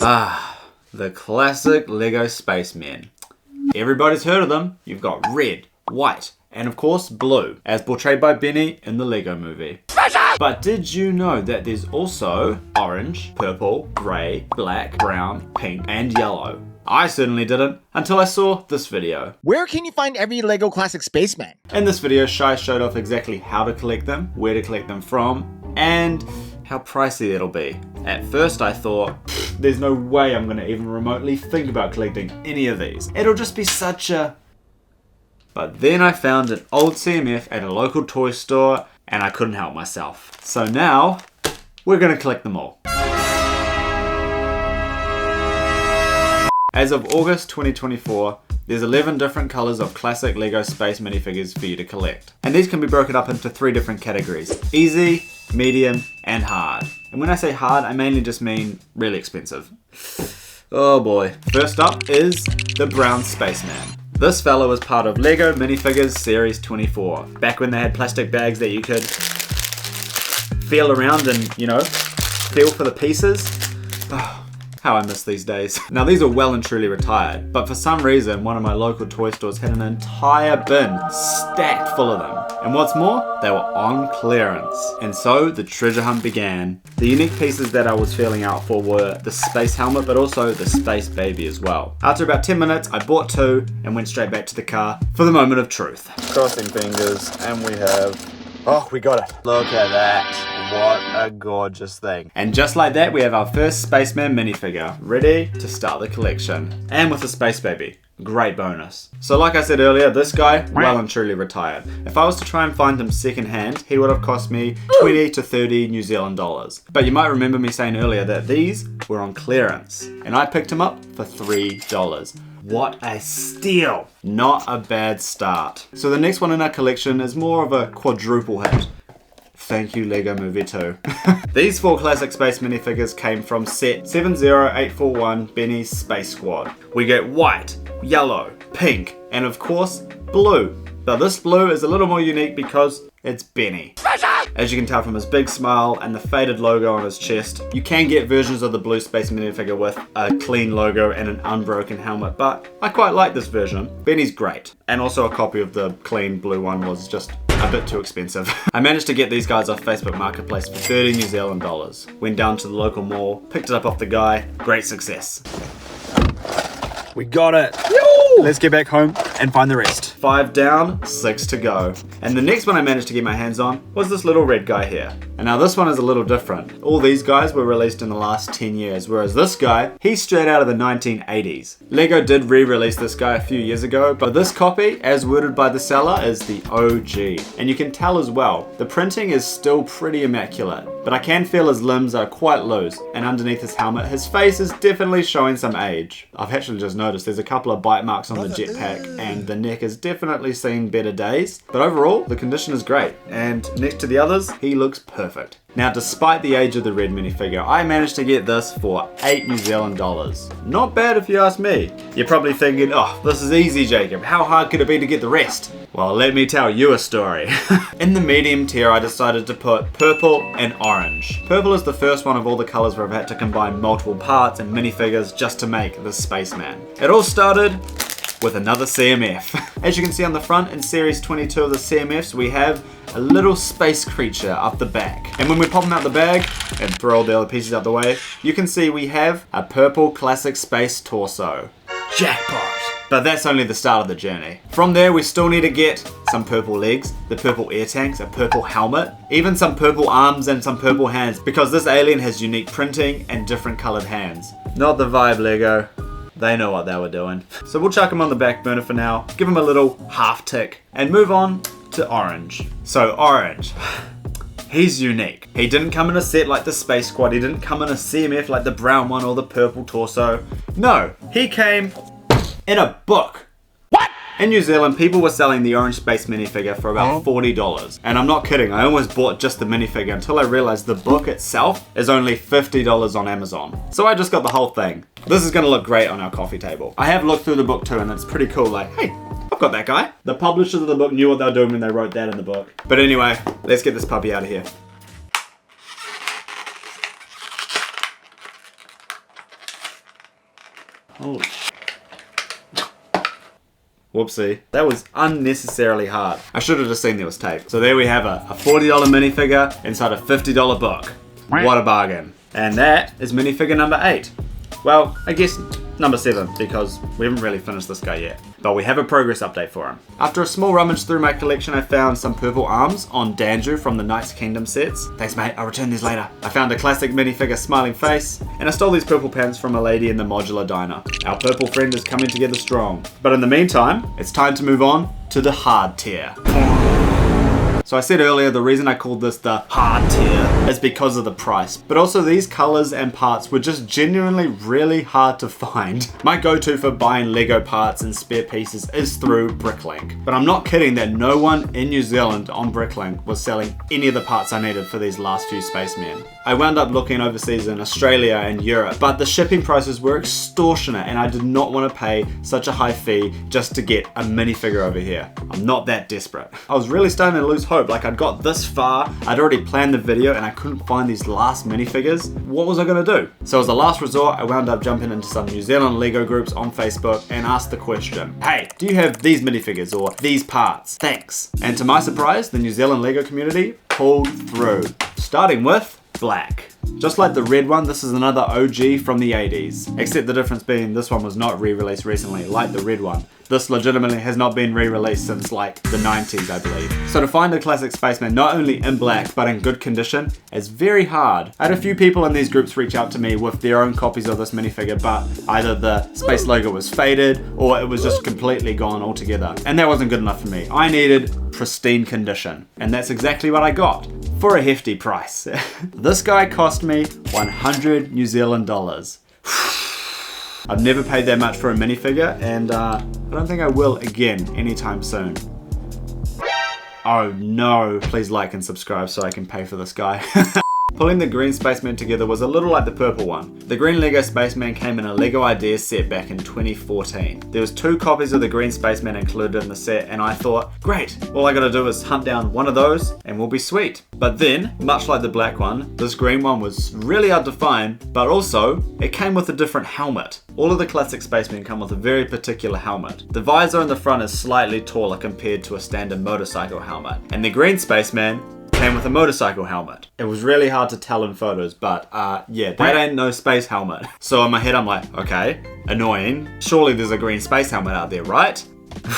The classic Lego Spacemen. Everybody's heard of them. You've got red, white, and of course blue, as portrayed by Benny in the Lego movie. But did you know that there's also orange, purple, grey, black, brown, pink, and yellow? I certainly didn't, until I saw this video. Where can you find every Lego Classic Spaceman? In this video, Shai showed off exactly how to collect them, where to collect them from, and how pricey it'll be. At first I thought, there's no way I'm gonna even remotely think about collecting any of these. It'll just be such a... But then I found an old CMF at a local toy store and I couldn't help myself. So now, we're gonna collect them all. As of August 2024, there's 11 different colours of classic Lego Space minifigures for you to collect. And these can be broken up into 3 different categories: easy, medium, and hard. And when I say hard, I mainly just mean really expensive. Oh boy. First up is the brown spaceman. This fella was part of Lego Minifigures Series 24, back when they had plastic bags that you could feel around and, you know, feel for the pieces. Oh, how I miss these days. Now these are well and truly retired, but for some reason one of my local toy stores had an entire bin stacked full of them. And what's more, they were on clearance. And so the treasure hunt began. The unique pieces that I was feeling out for were the space helmet, but also the space baby as well. After about 10 minutes, I bought 2 and went straight back to the car for the moment of truth. Crossing fingers, and we have... Oh, we got it. Look at that. What a gorgeous thing. And just like that, we have our first Spaceman minifigure, ready to start the collection. And with the space baby. Great bonus. So like I said earlier, this guy, well and truly retired. If I was to try and find him second hand, he would have cost me 20 to 30 New Zealand dollars. But you might remember me saying earlier that these were on clearance. And I picked him up for $3. What a steal! Not a bad start. So the next one in our collection is more of a quadruple hit. Thank you, Lego Movie 2. These 4 classic space minifigures came from set 70841 Benny's Space Squad. We get white, yellow, pink, and of course, blue. But this blue is a little more unique because it's Benny. As you can tell from his big smile and the faded logo on his chest, you can get versions of the blue space minifigure with a clean logo and an unbroken helmet, but I quite like this version. Benny's great. And also a copy of the clean blue one was just a bit too expensive. I managed to get these guys off Facebook Marketplace for 30 New Zealand dollars. Went down to the local mall, picked it up off the guy, great success. We got it! Let's get back home and find the rest. 5 down, 6 to go. And the next one I managed to get my hands on was this little red guy here. And now this one is a little different. All these guys were released in the last 10 years, whereas this guy, he's straight out of the 1980s. Lego did re-release this guy a few years ago, but this copy, as worded by the seller, is the OG. And you can tell as well, the printing is still pretty immaculate, but I can feel his limbs are quite loose, and underneath his helmet, his face is definitely showing some age. I've actually just noticed there's a couple of bite marks on the jetpack, and the neck has definitely seen better days. But overall, the condition is great, and next to the others, he looks perfect. Now, despite the age of the red minifigure, I managed to get this for 8 New Zealand dollars. Not bad if you ask me. You're probably thinking, oh, this is easy, Jacob. How hard could it be to get the rest? Well, let me tell you a story. In the medium tier, I decided to put purple and orange. Purple is the first one of all the colors where I've had to combine multiple parts and minifigures just to make the spaceman. It all started with another CMF. As you can see on the front, in series 22 of the CMFs, we have a little space creature up the back. And when we pop them out the bag and throw all the other pieces out the way, you can see we have a purple classic space torso. Jackpot! But that's only the start of the journey. From there, we still need to get some purple legs, the purple air tanks, a purple helmet, even some purple arms and some purple hands, because this alien has unique printing and different colored hands. Not the vibe, Lego. They know what they were doing. So we'll chuck him on the back burner for now, give him a little half tick, and move on to orange. So orange, he's unique. He didn't come in a set like the Space Squad, he didn't come in a CMF like the brown one or the purple torso. No, he came in a book. What? In New Zealand, people were selling the orange space minifigure for about $40. And I'm not kidding, I almost bought just the minifigure until I realized the book itself is only $50 on Amazon. So I just got the whole thing. This is gonna look great on our coffee table. I have looked through the book too, and it's pretty cool, like, hey, I've got that guy. The publishers of the book knew what they were doing when they wrote that in the book. But anyway, let's get this puppy out of here. Holy. Whoopsie. That was unnecessarily hard. I should have just seen there was tape. So there we have a $40 minifigure inside a $50 book. What a bargain. And that is minifigure number 8. Well, I guess number 7, because we haven't really finished this guy yet. But we have a progress update for him. After a small rummage through my collection, I found some purple arms on Danju from the Knights Kingdom sets. Thanks mate, I'll return these later. I found a classic minifigure smiling face, and I stole these purple pants from a lady in the modular diner. Our purple friend is coming together strong. But in the meantime, it's time to move on to the hard tier. So I said earlier, the reason I called this the hard tier is because of the price. But also these colors and parts were just genuinely really hard to find. My go-to for buying Lego parts and spare pieces is through Bricklink. But I'm not kidding that no one in New Zealand on Bricklink was selling any of the parts I needed for these last few spacemen. I wound up looking overseas in Australia and Europe, but the shipping prices were extortionate and I did not want to pay such a high fee just to get a minifigure over here. I'm not that desperate. I was really starting to lose hope. Like I'd got this far, I'd already planned the video and I couldn't find these last minifigures. What was I gonna do? So as a last resort, I wound up jumping into some New Zealand Lego groups on Facebook and asked the question, hey, do you have these minifigures or these parts? Thanks. And to my surprise, the New Zealand Lego community pulled through. Starting with black. Just like the red one, this is another OG from the 80s, except the difference being this one was not re-released recently, like the red one. This legitimately has not been re-released since like the 90s, I believe. So to find a classic spaceman not only in black but in good condition is very hard. I had a few people in these groups reach out to me with their own copies of this minifigure, but either the space logo was faded or it was just completely gone altogether. And that wasn't good enough for me. I needed pristine condition. And that's exactly what I got for a hefty price. This guy cost me 100 New Zealand dollars. I've never paid that much for a minifigure, and I don't think I will again anytime soon. Oh no, please like and subscribe so I can pay for this guy. Pulling the green spaceman together was a little like the purple one. The green Lego spaceman came in a Lego Ideas set back in 2014. There was 2 copies of the green spaceman included in the set and I thought, great, all I gotta do is hunt down one of those and we'll be sweet. But then, much like the black one, this green one was really hard to find, but also, it came with a different helmet. All of the classic spacemen come with a very particular helmet. The visor in the front is slightly taller compared to a standard motorcycle helmet. And the green spaceman came with a motorcycle helmet. It was really hard to tell in photos, but yeah, that ain't no space helmet. So in my head I'm like, okay, annoying. Surely there's a green space helmet out there, right?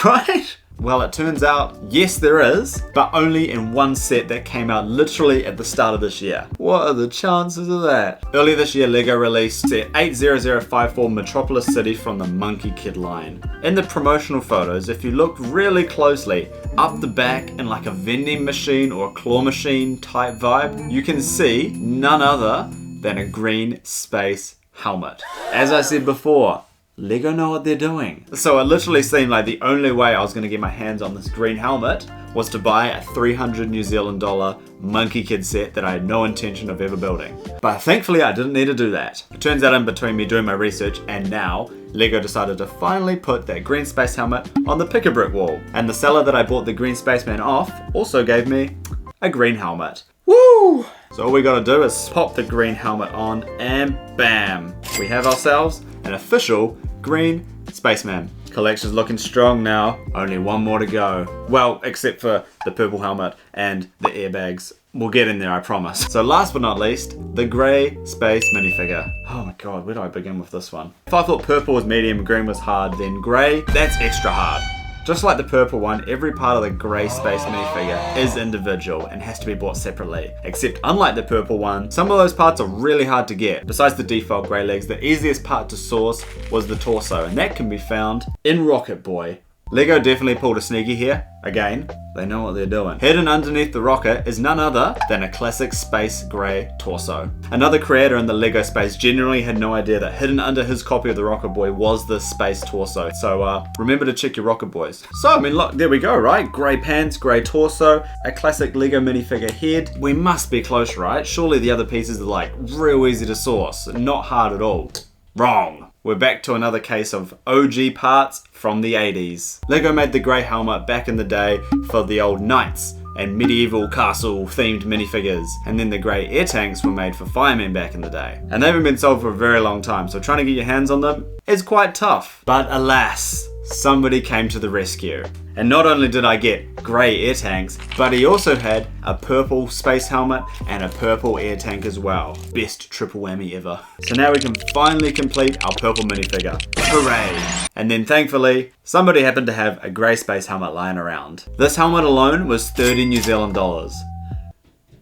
Right? Well, it turns out, yes there is, but only in one set that came out literally at the start of this year. What are the chances of that? Earlier this year, Lego released set 80054 Metropolis City from the Monkey Kid line. In the promotional photos, if you look really closely, up the back in like a vending machine or a claw machine type vibe, you can see none other than a green space helmet. As I said before, Lego know what they're doing. So it literally seemed like the only way I was going to get my hands on this green helmet was to buy a 300 New Zealand dollar Monkey Kid set that I had no intention of ever building. But thankfully I didn't need to do that. It turns out in between me doing my research and now, Lego decided to finally put that green space helmet on the pick-a-brick wall. And the seller that I bought the green spaceman off also gave me a green helmet. Woo! So all we gotta do is pop the green helmet on and bam! We have ourselves an official green spaceman. Collection's looking strong now, only one more to go. Well, except for the purple helmet and the airbags. We'll get in there, I promise. So last but not least, the grey space minifigure. Oh my god, where do I begin with this one? If I thought purple was medium, green was hard, then grey, that's extra hard. Just like the purple one, every part of the grey space minifigure is individual and has to be bought separately. Except unlike the purple one, some of those parts are really hard to get. Besides the default grey legs, the easiest part to source was the torso, and that can be found in Rocket Boy. Lego definitely pulled a sneaky here. Again, they know what they're doing. Hidden underneath the rocket is none other than a classic space grey torso. Another creator in the Lego space genuinely had no idea that hidden under his copy of the Rocket Boy was the space torso. So remember to check your Rocket Boys. So I mean, look, there we go, right? Grey pants, grey torso, a classic Lego minifigure head. We must be close, right? Surely the other pieces are like real easy to source, not hard at all. Wrong. We're back to another case of OG parts from the 80s. Lego made the grey helmet back in the day for the old Knights and medieval castle themed minifigures. And then the grey air tanks were made for firemen back in the day. And they haven't been sold for a very long time, so trying to get your hands on them is quite tough. But alas, somebody came to the rescue. And not only did I get grey air tanks, but he also had a purple space helmet and a purple air tank as well. Best triple whammy ever. So now we can finally complete our purple minifigure. Hooray! And then thankfully, somebody happened to have a grey space helmet lying around. This helmet alone was 30 New Zealand dollars.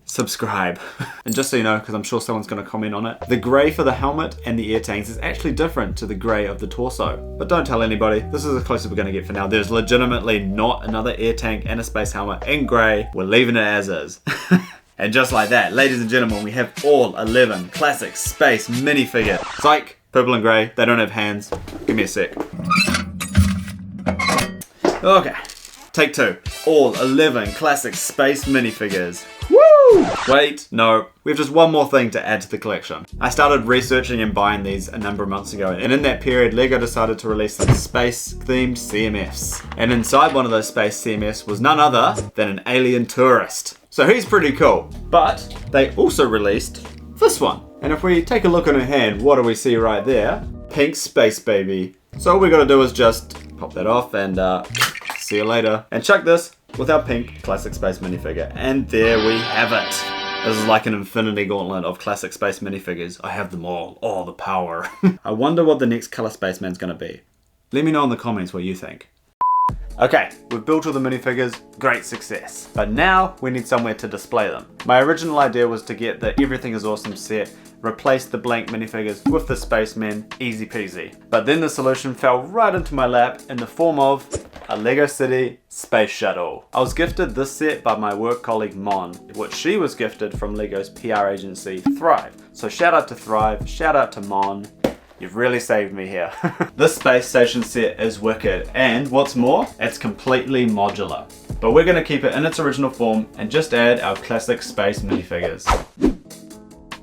Subscribe. And just so you know, because I'm sure someone's going to comment on it, the grey for the helmet and the air tanks is actually different to the grey of the torso. But don't tell anybody, this is as close as we're going to get for now. There's legitimately not another air tank and a space helmet in grey. We're leaving it as is. And just like that, ladies and gentlemen, we have all 11 classic space minifigures. Psych! Purple and grey, they don't have hands. Give me a sec. Okay, take 2. All 11 classic space minifigures. Woo! Wait, no. We have just one more thing to add to the collection. I started researching and buying these a number of months ago, and in that period, LEGO decided to release some space-themed CMFs. And inside one of those space CMFs was none other than an alien tourist. So he's pretty cool. But they also released this one. And if we take a look on her hand, what do we see right there? Pink Space Baby. So all we gotta do is just pop that off and see you later. And chuck this with our pink classic space minifigure. And there we have it. This is like an infinity gauntlet of classic space minifigures. I have them all the power. I wonder what the next color spaceman's gonna be. Let me know in the comments what you think. Okay, we've built all the minifigures, great success. But now we need somewhere to display them. My original idea was to get the Everything is Awesome set, replace the blank minifigures with the spacemen, easy peasy. But then the solution fell right into my lap in the form of a LEGO City space shuttle. I was gifted this set by my work colleague Mon, which she was gifted from LEGO's PR agency Thrive. So shout out to Thrive, shout out to Mon. You've really saved me here. This space station set is wicked, and what's more, it's completely modular. But we're gonna keep it in its original form and just add our classic space minifigures.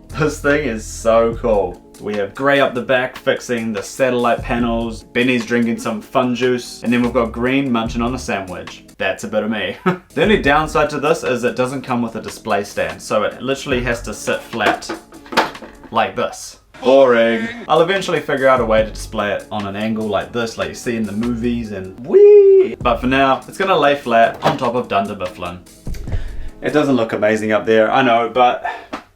This thing is so cool. We have Grey up the back fixing the satellite panels, Benny's drinking some fun juice, and then we've got Green munching on a sandwich. That's a bit of me. The only downside to this is it doesn't come with a display stand, so it literally has to sit flat like this. Boring. I'll eventually figure out a way to display it on an angle like this, like you see in the movies, and whee! But for now, it's gonna lay flat on top of Dunder Mifflin. It doesn't look amazing up there, I know, but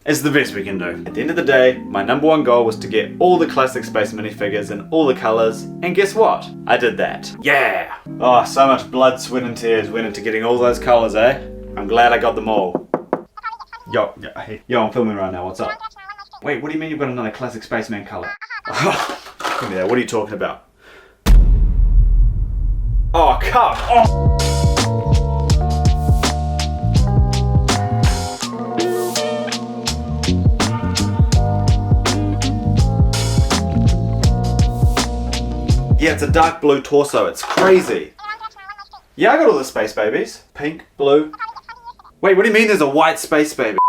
it's the best we can do. At the end of the day, my #1 goal was to get all the classic space minifigures in all the colors, and guess what? I did that. Yeah! Oh, so much blood, sweat and tears went into getting all those colors, eh? I'm glad I got them all. Yo, I'm filming right now, what's up? Wait, what do you mean you've got another classic spaceman color? Give me that, what are you talking about? Oh, come on! Yeah, it's a dark blue torso, it's crazy. Yeah, I got all the space babies. Pink, blue. Wait, what do you mean there's a white space baby?